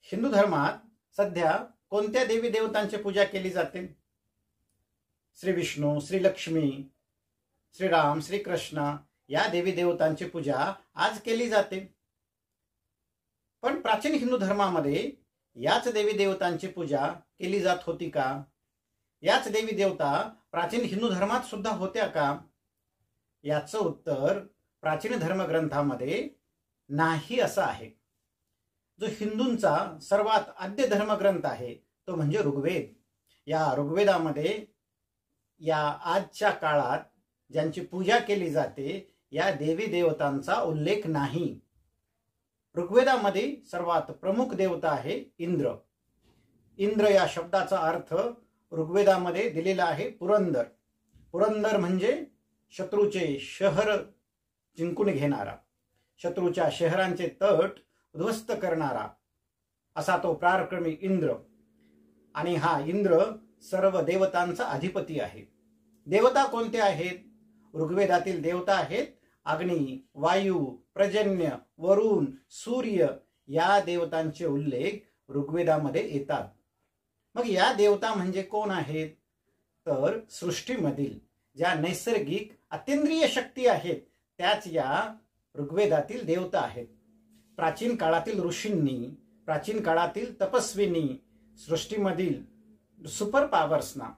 हिंदू धर्मात सध्या कोणत्या देवी देवतांची पूजा केली जाते? श्री विष्णू, श्री लक्ष्मी, श्रीराम, श्री कृष्ण या देवी देवतांची पूजा आज केली जाते. पण प्राचीन हिंदू धर्मामध्ये याच देवी देवतांची पूजा केली जात होती का? याच देवी देवता प्राचीन हिंदू धर्मात सुद्धा होत्या का? याचं उत्तर प्राचीन धर्मग्रंथामध्ये नाही असं आहे. जो हिंदूंचा सर्वात आद्य धर्मग्रंथ आहे तो म्हणजे ऋग्वेद. या ऋग्वेदामध्ये या आजच्या काळात ज्यांची पूजा केली जाते या देवी देवतांचा उल्लेख नाही. ऋग्वेदामध्ये सर्वात प्रमुख देवता आहे इंद्र. इंद्र या शब्दाचा अर्थ ऋग्वेदामध्ये दिलेला आहे पुरंदर. पुरंदर म्हणजे शत्रूचे शहर जिंकून घेणारा, शत्रूच्या शहरांचे तट उद्ध्वस्त करणारा असा तो पराक्रमी इंद्र. आणि हा इंद्र सर्व देवतांचा अधिपती आहे. देवता कोणते आहेत? ऋग्वेदातील देवता आहेत अग्नी, वायू, पर्जन्य, वरुण, सूर्य या देवतांचे उल्लेख ऋग्वेदामध्ये येतात. मग या देवता म्हणजे कोण आहेत? तर सृष्टीमधील ज्या नैसर्गिक अतींद्रिय शक्ती आहेत त्याच या ऋग्वेदातील देवता आहेत. प्राचीन काळातील ऋषींनी, प्राचीन काळातील तपस्वींनी सृष्टीमधील सुपर पॉवर्सना,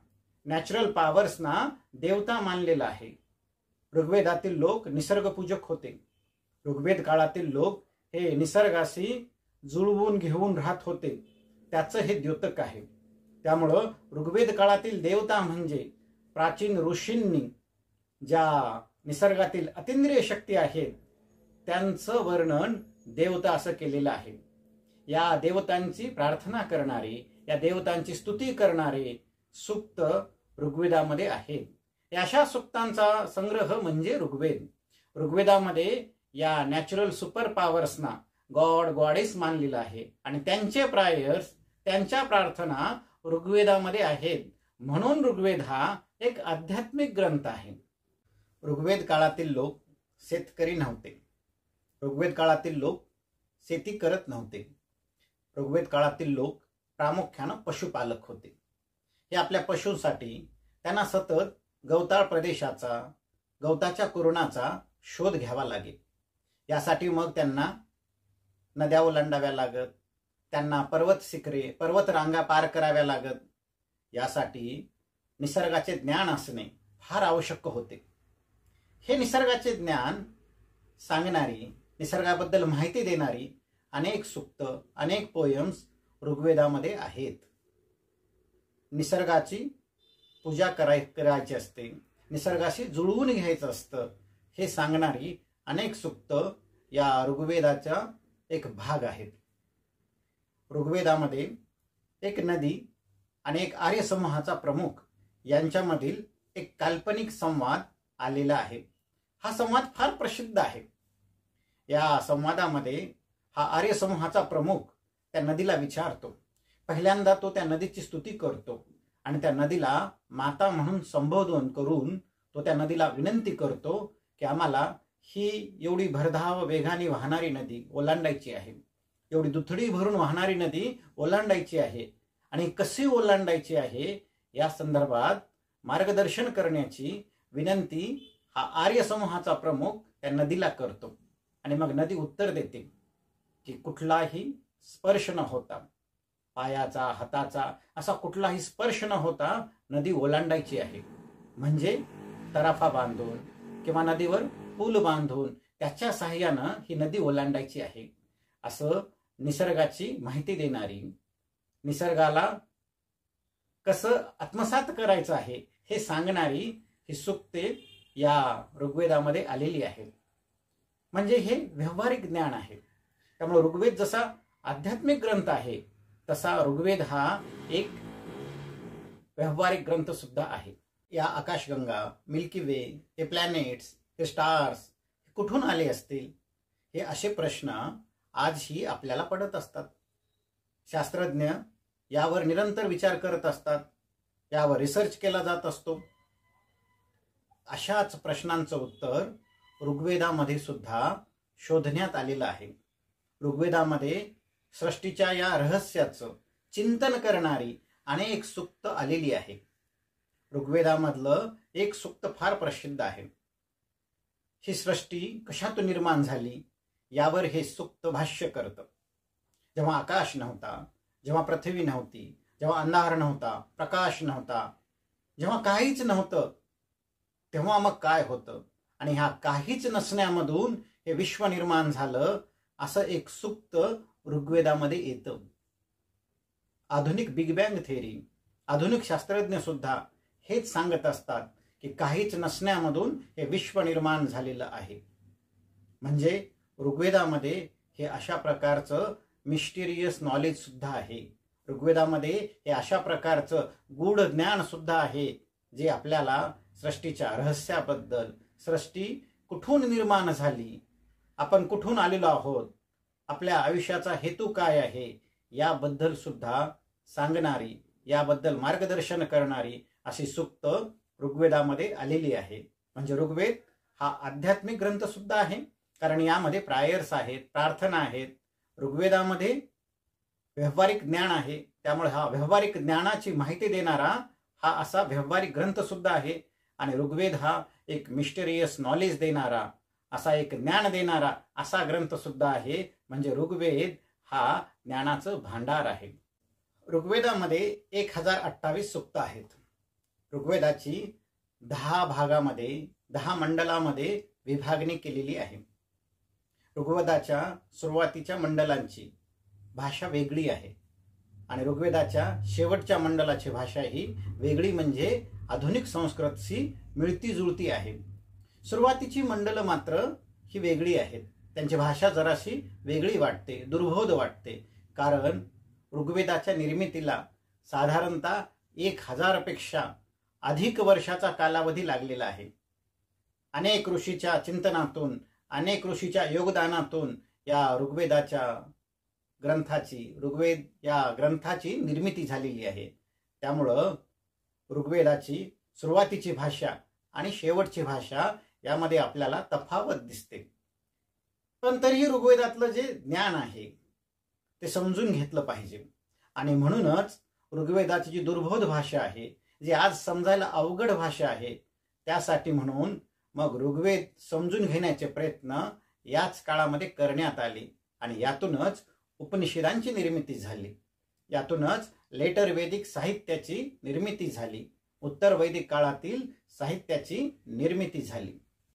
नॅचरल पॉवर्सना देवता मानलेला आहे. ऋग्वेदातील लोक निसर्गपूजक होते. ऋग्वेद काळातील लोक हे निसर्गाशी जुळवून घेऊन राहत होते. त्याचं हे द्योतक आहे. त्यामुळं ऋग्वेद काळातील देवता म्हणजे प्राचीन ऋषींनी ज्या निसर्गातील अतींद्रिय शक्ती आहेत त्यांचं वर्णन देवता असं केलेलं आहे. या देवतांची प्रार्थना करणारे, या देवतांची स्तुती करणारे सूक्त ऋग्वेदामध्ये आहेत. या अशा सूक्तांचा संग्रह म्हणजे ऋग्वेद. ऋग्वेदामध्ये या नॅचरल सुपर पॉवर्सना गॉड, गॉडेस मानलेलं आहे आणि त्यांचे प्रायर्स, त्यांच्या प्रार्थना ऋग्वेदामध्ये आहेत. म्हणून ऋग्वेद हा एक आध्यात्मिक ग्रंथ आहे. ऋग्वेद काळातील लोक शेतकरी नव्हते. ऋग्वेद काळातील लोक शेती करत नव्हते. ऋग्वेद काळातील लोक प्रामुख्यानं पशुपालक होते. हे आपल्या पशूंसाठी त्यांना सतत गवताळ प्रदेशाचा, गवताच्या कुरणाचा शोध घ्यावा लागेल. यासाठी मग त्यांना नद्या ओलांडाव्या लागत, त्यांना पर्वत शिखरे, पर्वत रांगा पार कराव्या लागत. यासाठी निसर्गाचे ज्ञान असणे फार आवश्यक होते. हे निसर्गाचे ज्ञान सांगणारी, निसर्गाबद्दल माहिती देणारी अनेक सूक्त, अनेक पोयम्स ऋग्वेदामध्ये आहेत. निसर्गाची पूजा करायची असते, निसर्गाशी जुळवून घ्यायचं असतं हे सांगणारी अनेक सूक्त या ऋग्वेदाचा एक भाग आहेत. ऋग्वेदामध्ये एक नदी आणि एक आर्य समूहाचा प्रमुख यांच्यामधील एक काल्पनिक संवाद आलेला आहे. हा संवाद फार प्रसिद्ध आहे. या संवादामध्ये हा आर्य समूहाचा प्रमुख त्या नदीला विचारतो. पहिल्यांदा तो त्या नदीची स्तुती करतो आणि त्या नदीला माता म्हणून संबोधन करून तो त्या नदीला विनंती करतो की आम्हाला ही एवढी भरधाव वेगाने वाहणारी नदी ओलांडायची आहे, एवढी दुथडी भरून वाहणारी नदी ओलांडायची आहे आणि कशी ओलांडायची आहे या संदर्भात मार्गदर्शन करण्याची विनंती हा आर्य समूहाचा प्रमुख त्या नदीला करतो. आणि मग नदी उत्तर देते की कुठलाही स्पर्श न होता, पायाचा, हाताचा असा कुठलाही स्पर्श न होता नदी ओलांडायची आहे. म्हणजे तराफा बांधून किंवा नदीवर पूल बांधून त्याच्या साहाय्यानं ही नदी ओलांडायची आहे असं निसर्गाची माहिती देणारी, निसर्गाला कसं आत्मसात करायचं आहे हे सांगणारी ही सूक्ते या ऋग्वेदामध्ये आलेली आहेत. म्हणजे हे व्यावहारिक ज्ञान आहे. त्यामुळे ऋग्वेद जसा आध्यात्मिक ग्रंथ आहे तसा ऋग्वेद हा एक व्यावहारिक ग्रंथ सुद्धा आहे. या आकाशगंगा, मिल्की वे, हे प्लॅनेट्स, हे स्टार्स कुठून आले असतील हे असे प्रश्न आजही आपल्याला पडत असतात. शास्त्रज्ञ यावर निरंतर विचार करत असतात, यावर रिसर्च केला जात असतो. अशाच प्रश्नांचं उत्तर ऋग्वेदामध्ये सुद्धा शोधण्यात आलेलं आहे. ऋग्वेदामध्ये सृष्टीच्या या रहस्याचं चिंतन करणारी अनेक सूक्त आलेली आहे. ऋग्वेदामधलं एक सूक्त फार प्रसिद्ध आहे. ही सृष्टी कशातून निर्माण झाली यावर हे सूक्त भाष्य करतं. जेव्हा आकाश नव्हता, जेव्हा पृथ्वी नव्हती, जेव्हा अंधार नव्हता, प्रकाश नव्हता, जेव्हा काहीच नव्हतं, तेव्हा मग काय होतं आणि ह्या काहीच नसण्यामधून हे विश्व निर्माण झालं, असं एक सूक्त ऋग्वेदामध्ये येतं. आधुनिक बिग बँग थेअरी, आधुनिक शास्त्रज्ञ सुद्धा हेच सांगत असतात की काहीच नसण्यामधून हे विश्व निर्माण झालेलं आहे. म्हणजे ऋग्वेदामध्ये हे अशा प्रकारचं मिस्टिरियस नॉलेज सुद्धा आहे. ऋग्वेदामध्ये हे अशा प्रकारचं गूढ ज्ञान सुद्धा आहे, जे आपल्याला सृष्टीच्या रहस्याबद्दल, सृष्टी कुठून निर्माण झाली, आपण कुठून आलेलो आहोत, आपल्या आयुष्याचा हेतू काय आहे याबद्दल सुद्धा सांगणारी, याबद्दल मार्गदर्शन करणारी अशी सूक्त ऋग्वेदामध्ये आलेली आहे. म्हणजे ऋग्वेद हा आध्यात्मिक ग्रंथ सुद्धा आहे, कारण यामध्ये प्रायर्स आहेत, प्रार्थना आहेत. ऋग्वेदामध्ये व्यावहारिक ज्ञान आहे, त्यामुळे हा व्यावहारिक ज्ञानाची माहिती देणारा हा असा व्यावहारिक ग्रंथ सुद्धा आहे. आणि ऋग्वेद हा एक मिस्टेरियस नॉलेज देणारा, असा एक ज्ञान देणारा असा ग्रंथ सुद्धा आहे. म्हणजे ऋग्वेद हा ज्ञानाचं भांडार आहे. ऋग्वेदामध्ये 1028 सूक्त आहेत. ऋग्वेदाची 10 भागामध्ये, 10 मंडलामध्ये विभागणी केलेली आहे. ऋग्वेदाच्या सुरुवातीच्या मंडलांची भाषा वेगळी आहे आणि ऋग्वेदाच्या शेवटच्या मंडलाची भाषा ही वेगळी, म्हणजे आधुनिक संस्कृतशी मिळती जुळती आहे. सुरुवातीची मंडलं मात्र ही वेगळी आहेत. त्यांची भाषा जराशी वेगळी वाटते, दुर्बोध वाटते, कारण ऋग्वेदाच्या निर्मितीला साधारणतः 1000 पेक्षा अधिक वर्षाचा कालावधी लागलेला आहे. अनेक ऋषीच्या चिंतनातून, अनेक ऋषीच्या योगदानातून या ऋग्वेद या ग्रंथाची निर्मिती झालेली आहे. त्यामुळं ऋग्वेदाची सुरुवातीची भाषा आणि शेवटची भाषा यामध्ये आपल्याला तफावत दिसते. पण तरीही ऋग्वेदातलं जे ज्ञान आहे ते समजून घेतलं पाहिजे. आणि म्हणूनच ऋग्वेदाची जी दुर्बोध भाषा आहे, जी आज समजायला अवघड भाषा आहे, त्यासाठी म्हणून मग ऋग्वेद समजून घेण्याचे प्रयत्न याच काळामध्ये करण्यात आले आणि यातूनच उपनिषदांची निर्मिती झाली. यातूनच लेटर वैदिक साहित्याची निर्मिती झाली, उत्तर वैदिक काळातील साहित्याची निर्मिती झाली.